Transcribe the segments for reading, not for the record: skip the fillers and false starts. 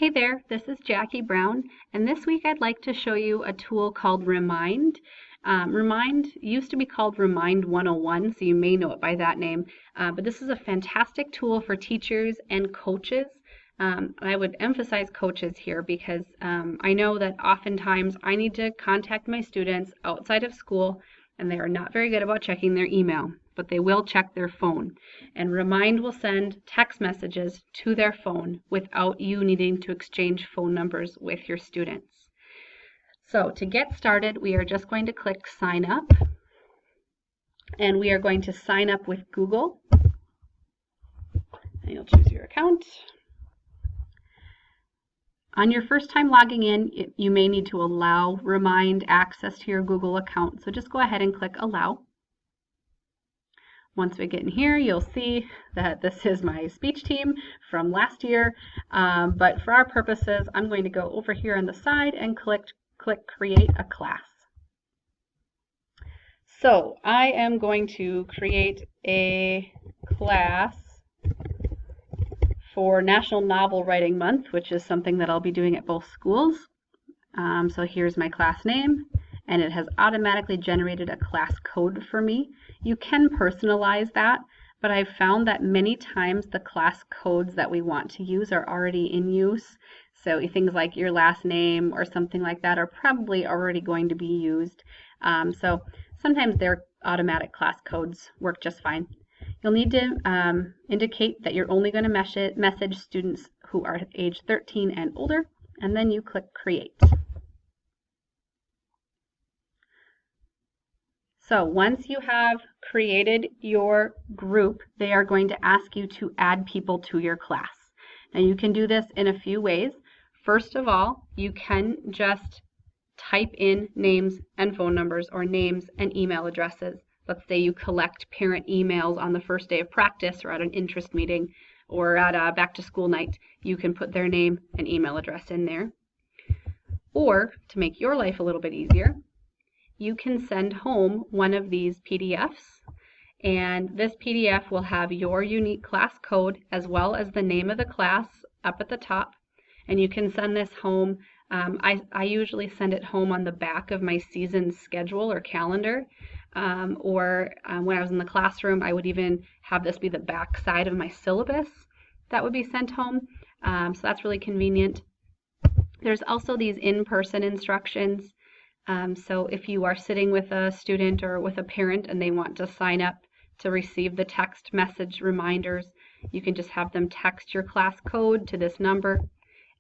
Hey there, this is Jackie Brown, and this week I'd like to show you a tool called Remind. Remind used to be called Remind 101, so you may know it by that name, but this is a fantastic tool for teachers and coaches. I would emphasize coaches here because I know that oftentimes I need to contact my students outside of school, and they are not very good about checking their email, but they will check their phone. And Remind will send text messages to their phone without you needing to exchange phone numbers with your students. So to get started, we are just going to click Sign Up, and we are going to sign up with Google. And you'll choose your account. On your first time logging in, you may need to allow Remind access to your Google account. So just go ahead and click Allow. Once we get in here, you'll see that this is my speech team from last year. But for our purposes, I'm going to go over here on the side and click Create a Class. So I am going to create a class for National Novel Writing Month, which is something that I'll be doing at both schools. So here's my class name, and it has automatically generated a class code for me. You can personalize that, but I've found that many times the class codes that we want to use are already in use. So things like your last name or something like that are probably already going to be used. So sometimes their automatic class codes work just fine. You'll need to indicate that you're only going to message students who are age 13 and older, and then you click Create. So once you have created your group, they are going to ask you to add people to your class. Now you can do this in a few ways. First of all, you can just type in names and phone numbers or names and email addresses. Let's say you collect parent emails on the first day of practice or at an interest meeting or at a back to school night. You can put their name and email address in there. Or to make your life a little bit easier, you can send home one of these PDFs, and this PDF will have your unique class code as well as the name of the class up at the top, and you can send this home. I usually send it home on the back of my season schedule or calendar, or when I was in the classroom, I would even have this be the back side of my syllabus that would be sent home, so that's really convenient. There's also these in-person instructions. So if you are sitting with a student or with a parent and they want to sign up to receive the text message reminders, you can just have them text your class code to this number,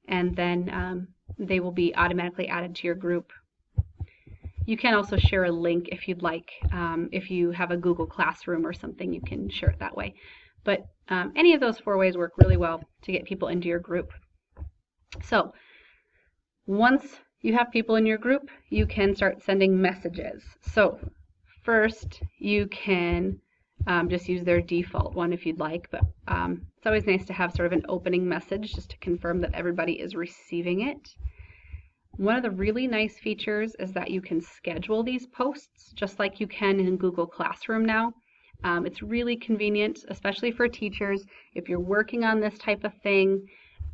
and then they will be automatically added to your group. You can also share a link if you'd like. If you have a Google Classroom or something, you can share it that way. But any of those 4 ways work really well to get people into your group. So once you have people in your group, you can start sending messages. So first, you can just use their default one if you'd like, but it's always nice to have sort of an opening message just to confirm that everybody is receiving it. One of the really nice features is that you can schedule these posts just like you can in Google Classroom now. It's really convenient, especially for teachers. If you're working on this type of thing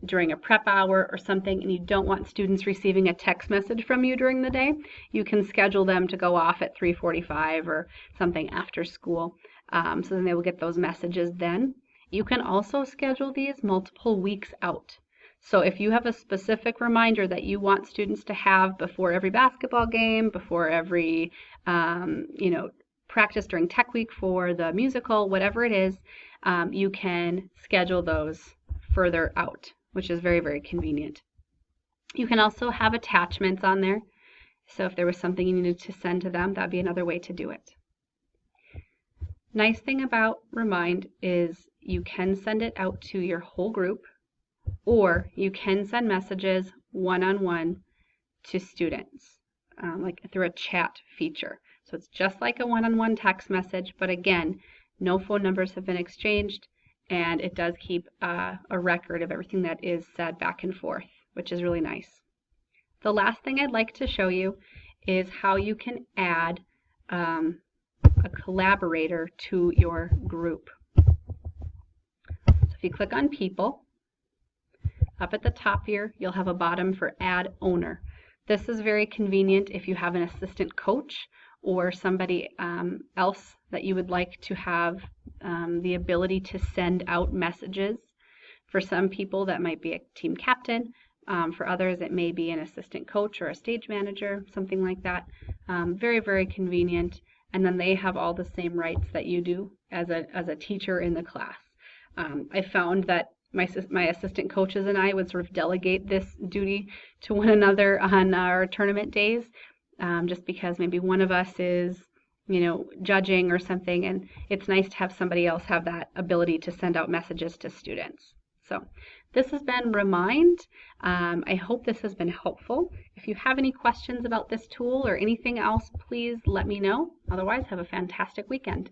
during a prep hour or something and you don't want students receiving a text message from you during the day, you can schedule them to go off at 3:45 or something after school. So then they will get those messages then. You can also schedule these multiple weeks out. So if you have a specific reminder that you want students to have before every basketball game, before every practice during tech week for the musical, whatever it is, you can schedule those further out, which is very, very convenient. You can also have attachments on there. So if there was something you needed to send to them, that'd be another way to do it. Nice thing about Remind is you can send it out to your whole group, or you can send messages one-on-one to students, like through a chat feature. So it's just like a one-on-one text message, but again, no phone numbers have been exchanged, and it does keep a record of everything that is said back and forth, which is really nice. The last thing I'd like to show you is how you can add a collaborator to your group. So if you click on People, up at the top here, you'll have a bottom for Add Owner. This is very convenient if you have an assistant coach or somebody else that you would like to have the ability to send out messages. For some people, that might be a team captain. For others, it may be an assistant coach or a stage manager, something like that. Very, very convenient. And then they have all the same rights that you do as a teacher in the class. I found that my assistant coaches and I would sort of delegate this duty to one another on our tournament days, just because maybe one of us is, judging or something, and it's nice to have somebody else have that ability to send out messages to students. So this has been Remind. I hope this has been helpful. If you have any questions about this tool or anything else, please let me know. Otherwise, have a fantastic weekend.